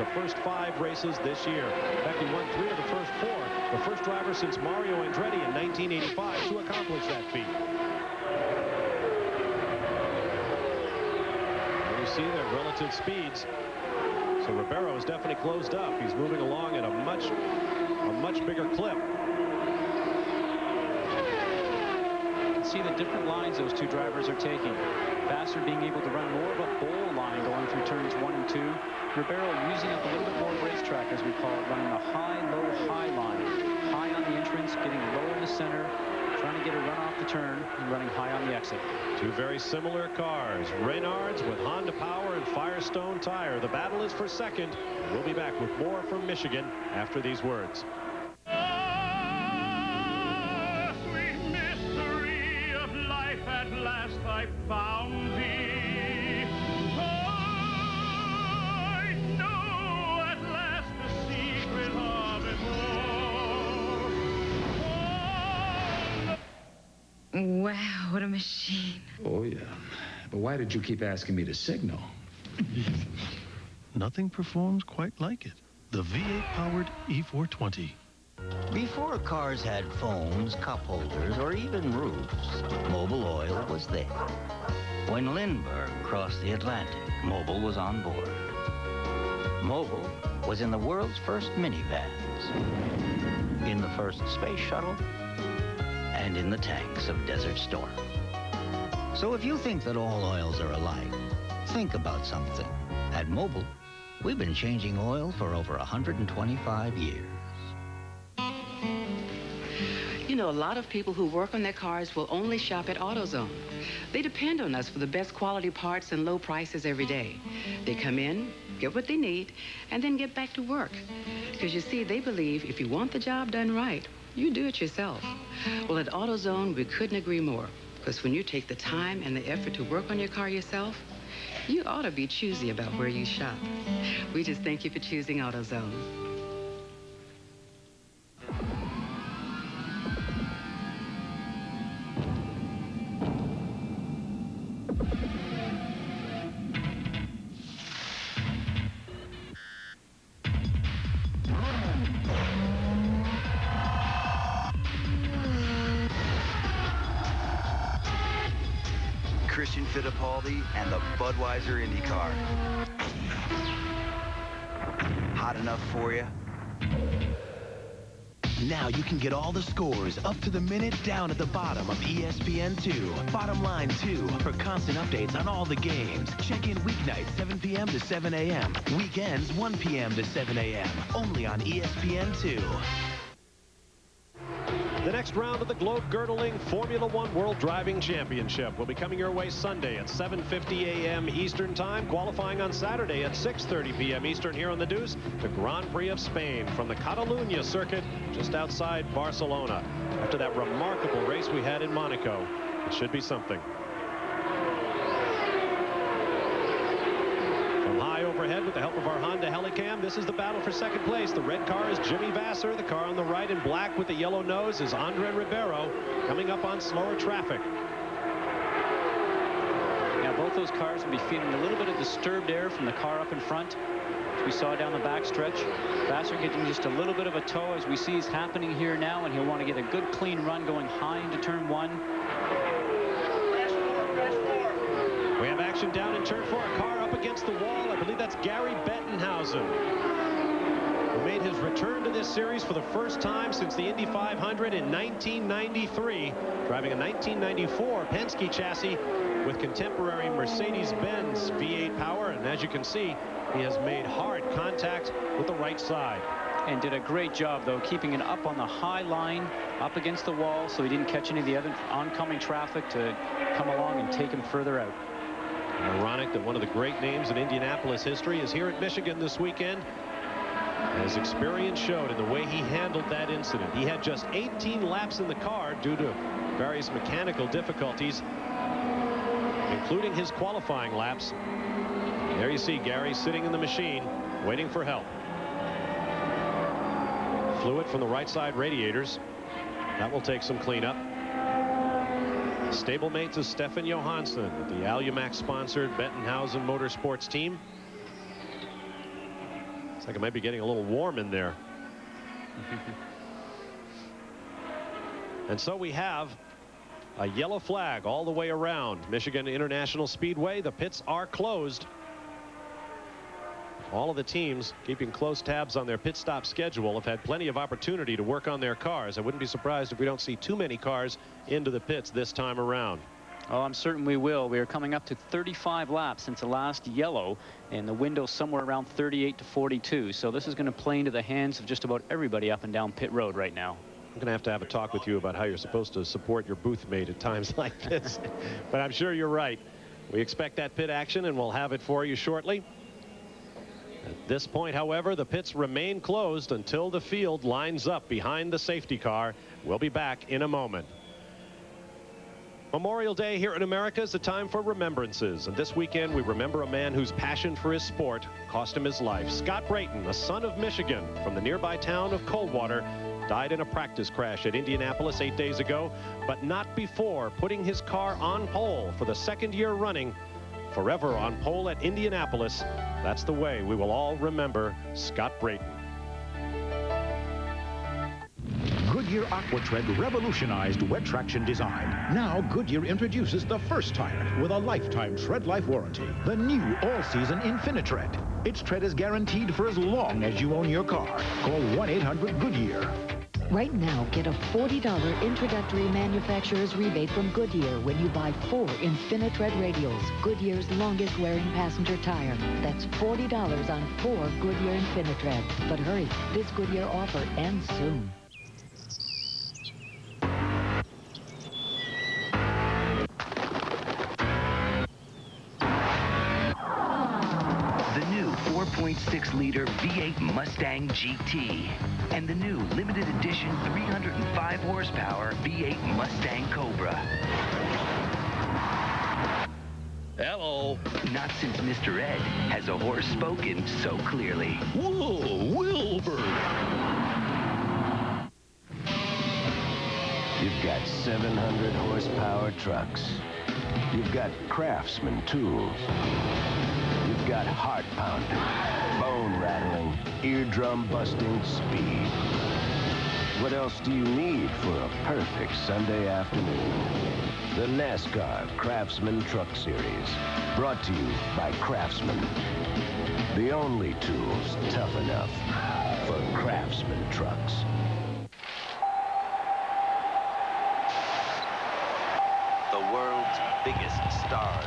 the first 5 races this year. In fact, he won 3 of the first 4. The first driver since Mario Andretti in 1985 to accomplish that feat. And you see their relative speeds. So Ribeiro is definitely closed up. He's moving along at a much bigger clip. You can see the different lines those two drivers are taking. Vassar being able to run more of a bowl line going through turns 1 and 2. Ribeiro using up a little bit more racetrack, as we call it, running a high-low high line. High on the entrance, getting low in the center, trying to get a run off the turn, and running high on the exit. Two very similar cars. Reynards with Honda Power and Firestone Tire. The battle is for second. We'll be back with more from Michigan after these words. Sweet mystery of life, at last I found thee. I know at last the secret of it all. Wow, what a machine. Oh, yeah. But why did you keep asking me to signal? Nothing performs quite like it. The V8-powered E420. Before cars had phones, cup holders, or even roofs, Mobil Oil was there. When Lindbergh crossed the Atlantic, Mobil was on board. Mobil was in the world's first minivans, in the first space shuttle, and in the tanks of Desert Storm. So if you think that all oils are alike, think about something. At Mobil, we've been changing oil for over 125 years. You know, a lot of people who work on their cars will only shop at AutoZone. They depend on us for the best quality parts and low prices every day. They come in, get what they need, and then get back to work. Because you see, they believe if you want the job done right, you do it yourself. Well, at AutoZone, we couldn't agree more. Because when you take the time and the effort to work on your car yourself, you ought to be choosy about where you shop. We just thank you for choosing AutoZone. Christian Fittipaldi and the Budweiser IndyCar. Hot enough for you? Now you can get all the scores up to the minute down at the bottom of ESPN2. Bottom Line 2 for constant updates on all the games. Check in weeknights 7 p.m. to 7 a.m. Weekends 1 p.m. to 7 a.m. Only on ESPN2. The next round of the globe-girdling Formula One World Driving Championship will be coming your way Sunday at 7:50 a.m. Eastern Time. Qualifying on Saturday at 6:30 p.m. Eastern here on the Deuce. The Grand Prix of Spain from the Catalunya circuit just outside Barcelona. After that remarkable race we had in Monaco, it should be something. High overhead with the help of our Honda Helicam, this is the battle for second place. The red car is Jimmy Vassar. The car on the right in black with the yellow nose is Andre Ribeiro, coming up on slower traffic. Now both those cars will be feeling a little bit of disturbed air from the car up in front, as we saw down the back stretch. Vassar getting just a little bit of a tow, as we see is happening here now, and he'll want to get a good clean run going high into turn 1. We have action down in turn 4. A car up against the wall. I believe that's Gary Bettenhausen, who made his return to this series for the first time since the Indy 500 in 1993, driving a 1994 Penske chassis with contemporary Mercedes-Benz V8 power. And as you can see, he has made hard contact with the right side. And did a great job, though, keeping it up on the high line, up against the wall, so he didn't catch any of the other oncoming traffic to come along and take him further out. Ironic that one of the great names in Indianapolis history is here at Michigan this weekend. His experience showed in the way he handled that incident. He had just 18 laps in the car due to various mechanical difficulties, including his qualifying laps. There you see Gary sitting in the machine, waiting for help. Fluid from the right side radiators. That will take some cleanup. Stablemates is Stefan Johansson with the Alumax-sponsored Bettenhausen Motorsports team. It's like it might be getting a little warm in there. And so we have a yellow flag all the way around Michigan International Speedway. The pits are closed. All of the teams keeping close tabs on their pit stop schedule have had plenty of opportunity to work on their cars. I wouldn't be surprised if we don't see too many cars into the pits this time around. Oh, I'm certain we will. We are coming up to 35 laps since the last yellow, and the window somewhere around 38 to 42. So this is going to play into the hands of just about everybody up and down pit road right now. I'm going to have a talk with you about how you're supposed to support your booth mate at times like this. But I'm sure you're right. We expect that pit action, and we'll have it for you shortly. At this point, however, the pits remain closed until the field lines up behind the safety car. We'll be back in a moment. Memorial Day here in America is a time for remembrances, and this weekend we remember a man whose passion for his sport cost him his life. Scott Brayton, a son of Michigan from the nearby town of Coldwater, died in a practice crash at Indianapolis 8 days ago, but not before putting his car on pole for the second year running. Forever on pole at Indianapolis. That's the way we will all remember Scott Brayton. Goodyear AquaTread revolutionized wet traction design. Now Goodyear introduces the first tire with a lifetime tread life warranty. The new all-season InfiniTread. Its tread is guaranteed for as long as you own your car. Call 1-800-GOODYEAR. Right now, get a $40 introductory manufacturer's rebate from Goodyear when you buy 4 InfiniTread radials, Goodyear's longest-wearing passenger tire. That's $40 on 4 Goodyear InfiniTread. But hurry, this Goodyear offer ends soon. The new 4.6-liter V8 Mustang GT and the new limited edition 305 horsepower V8 Mustang Cobra. Hello. Not since Mr. Ed has a horse spoken so clearly. Whoa, Wilbur. You've got 700 horsepower trucks. You've got Craftsman tools. You've got heart-pounding, bone-rattling, eardrum-busting speed. What else do you need for a perfect Sunday afternoon? The NASCAR Craftsman Truck Series, brought to you by Craftsman. The only tools tough enough for Craftsman trucks. The world's biggest stars.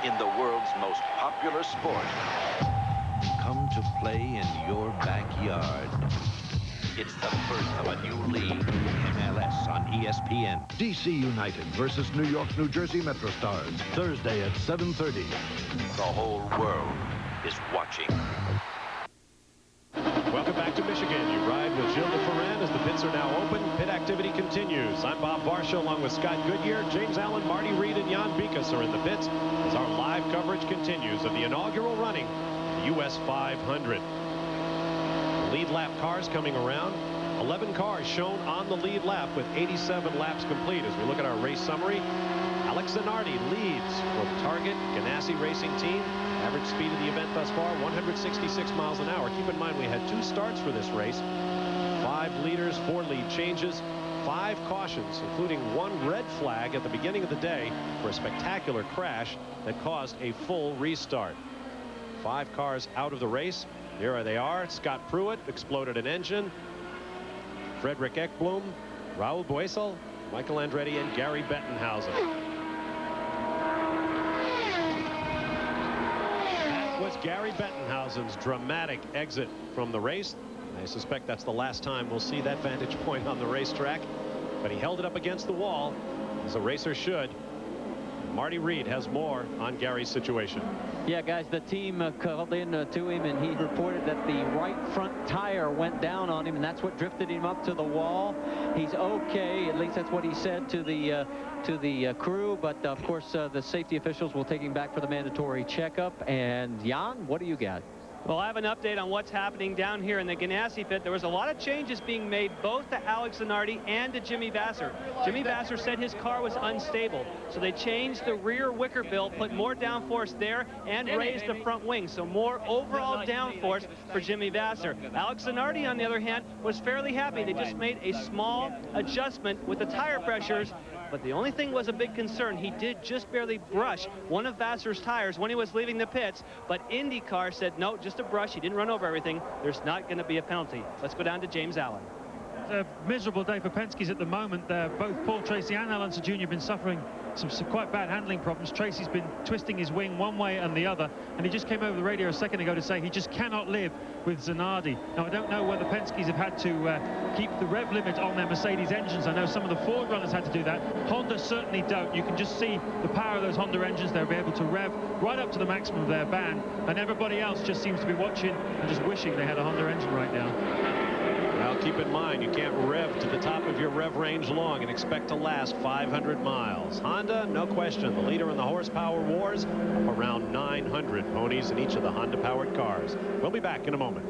In the world's most popular sport. Come to play in your backyard. It's the birth of a new league, MLS on ESPN. DC United versus New York's New Jersey Metro Stars, Thursday at 7:30. The whole world is watching. Welcome back to Michigan. You ride with Gilles de Ferran as the pits are now open. Pit activity continues. I'm Bob Barsha along with Scott Goodyear. James Allen, Marty Reed, and Jan Bikas are in the pits as our live coverage continues of the inaugural running of the US 500. Lead lap cars coming around. 11 cars shown on the lead lap with 87 laps complete. As we look at our race summary, Alex Zanardi leads for the Target Ganassi Racing Team. Average speed of the event thus far, 166 miles an hour. Keep in mind we had 2 starts for this race. 5 leaders, 4 lead changes, 5 cautions, including 1 red flag at the beginning of the day for a spectacular crash that caused a full restart. 5 cars out of the race. Here they are. Scott Pruitt exploded an engine. Frederick Ekblom, Raul Boesel, Michael Andretti, and Gary Bettenhausen. That was Gary Bettenhausen's dramatic exit from the race. I suspect that's the last time we'll see that vantage point on the racetrack. But he held it up against the wall, as a racer should. Marty Reed has more on Gary's situation. Yeah, guys, the team called in to him, and he reported that the right front tire went down on him, and that's what drifted him up to the wall. He's okay, at least that's what he said to the crew, but of course the safety officials will take him back for the mandatory checkup. And Jan, what do you got? Well, I have an update on what's happening down here in the Ganassi pit. There was a lot of changes being made both to Alex Zanardi and to Jimmy Vasser. Jimmy Vasser said his car was unstable, so they changed the rear wicker bill, put more downforce there, and raised the front wing, so more overall downforce for Jimmy Vasser. Alex Zanardi, on the other hand, was fairly happy. They just made a small adjustment with the tire pressures, but the only thing was a big concern. He did just barely brush one of Vasser's tires when he was leaving the pits, but IndyCar said, no, just a brush. He didn't run over everything. There's not going to be a penalty. Let's go down to James Allen. A miserable day for Penske's at the moment. Both Paul Tracy and Alan Sir Jr. have been suffering some quite bad handling problems. Tracy's been twisting his wing one way and the other, and he just came over the radio a second ago to say he just cannot live with Zanardi. Now, I don't know whether Penske's have had to keep the rev limit on their Mercedes engines. I know some of the Ford runners had to do that. Honda certainly don't. You can just see the power of those Honda engines. They'll be able to rev right up to the maximum of their band, and everybody else just seems to be watching and just wishing they had a Honda engine right now. Well, keep in mind, you can't rev to the top of your rev range long and expect to last 500 miles. Honda, no question, the leader in the horsepower wars, around 900 ponies in each of the Honda-powered cars. We'll be back in a moment.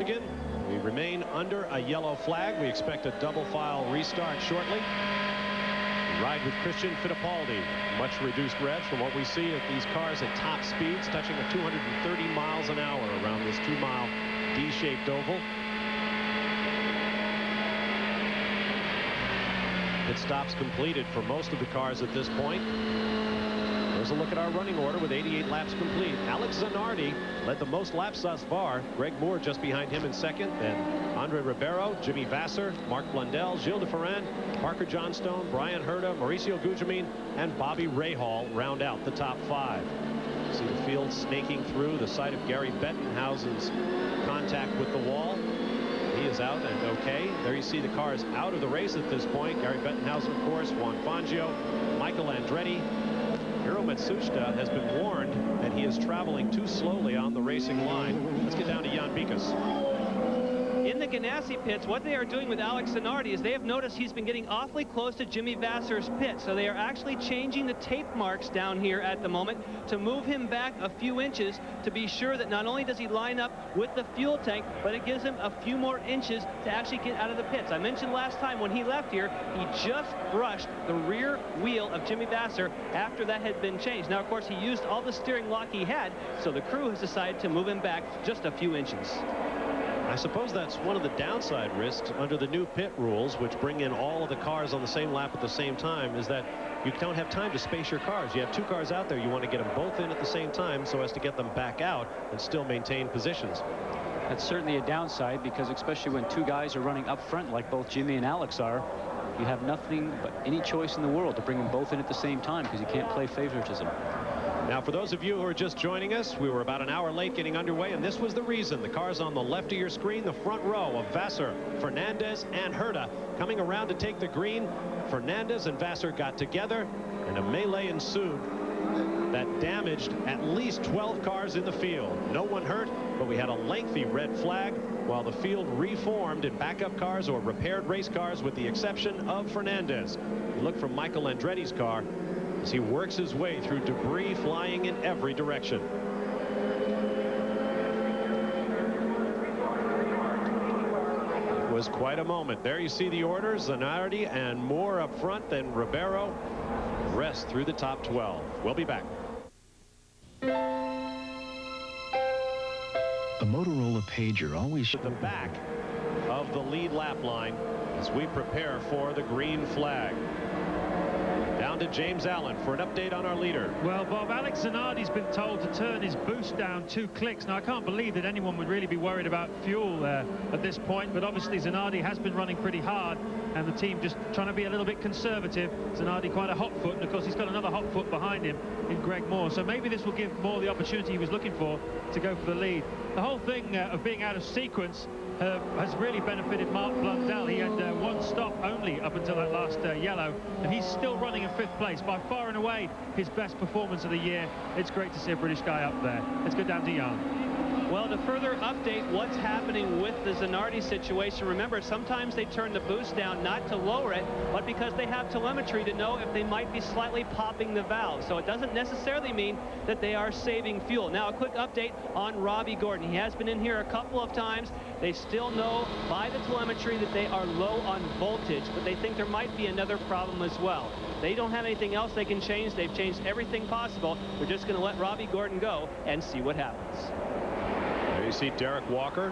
Again, we remain under a yellow flag. We expect a double file restart shortly. We ride with Christian Fittipaldi. Much reduced revs from what we see at these cars at top speeds, touching at 230 miles an hour around this 2-mile D-shaped oval. Pit stops completed for most of the cars at this point. There's a look at our running order with 88 laps complete. Alex Zanardi led the most laps thus far. Greg Moore just behind him in second. Then Andre Ribeiro, Jimmy Vasser, Mark Blundell, Gilles de Ferran, Parker Johnstone, Brian Herta, Mauricio Gugelmin, and Bobby Rahal round out the top 5. See the field snaking through the site of Gary Bettenhausen's contact with the wall. He is out and okay. There you see the cars out of the race at this point. Gary Bettenhausen, of course, Juan Fangio, Michael Andretti. Hiro Matsushita has been warned that he is traveling too slowly on the racing line. Let's get down to Jan Bikas. In the Ganassi pits, what they are doing with Alex Zanardi is they have noticed he's been getting awfully close to Jimmy Vasser's pit. So they are actually changing the tape marks down here at the moment to move him back a few inches to be sure that not only does he line up with the fuel tank, but it gives him a few more inches to actually get out of the pits. I mentioned last time when he left here, he just brushed the rear wheel of Jimmy Vasser after that had been changed. Now, of course, he used all the steering lock he had, so the crew has decided to move him back just a few inches. I suppose that's one of the downside risks under the new pit rules, which bring in all of the cars on the same lap at the same time, is that you don't have time to space your cars. You have 2 cars out there. You want to get them both in at the same time so as to get them back out and still maintain positions. That's certainly a downside, because especially when 2 guys are running up front like both Jimmy and Alex are, you have nothing but any choice in the world to bring them both in at the same time, because you can't play favoritism. Now, for those of you who are just joining us, we were about an hour late getting underway, and this was the reason. The cars on the left of your screen, the front row of Vasser, Fernandez, and Herta coming around to take the green. Fernandez and Vasser got together, and a melee ensued that damaged at least 12 cars in the field. No one hurt, but we had a lengthy red flag while the field reformed in backup cars or repaired race cars, with the exception of Fernandez. You look from Michael Andretti's car as he works his way through debris flying in every direction. It was quite a moment. There you see the orders. Zanardi and Moore up front, then Ribeiro. Rest through the top 12. We'll be back. A Motorola pager always at the back of the lead lap line as we prepare for the green flag. Down to James Allen for an update on our leader. Well, Bob, Alex Zanardi's been told to turn his boost down 2 clicks. Now, I can't believe that anyone would really be worried about fuel at this point, but obviously Zanardi has been running pretty hard, and the team just trying to be a little bit conservative. Zanardi quite a hot foot, and of course he's got another hot foot behind him in Greg Moore, so maybe this will give Moore the opportunity he was looking for to go for the lead. The whole thing of being out of sequence has really benefited Mark Blundell. He had 1 stop only up until that last yellow, and he's still running in 5th place, by far and away his best performance of the year. It's great to see a British guy up there. Let's go down to Jan. Well, to further update what's happening with the Zanardi situation, remember, sometimes they turn the boost down not to lower it, but because they have telemetry to know if they might be slightly popping the valve. So it doesn't necessarily mean that they are saving fuel. Now, a quick update on Robbie Gordon. He has been in here a couple of times. They still know by the telemetry that they are low on voltage, but they think there might be another problem as well. They don't have anything else they can change. They've changed everything possible. They're just going to let Robbie Gordon go and see what happens. There you see Derek Walker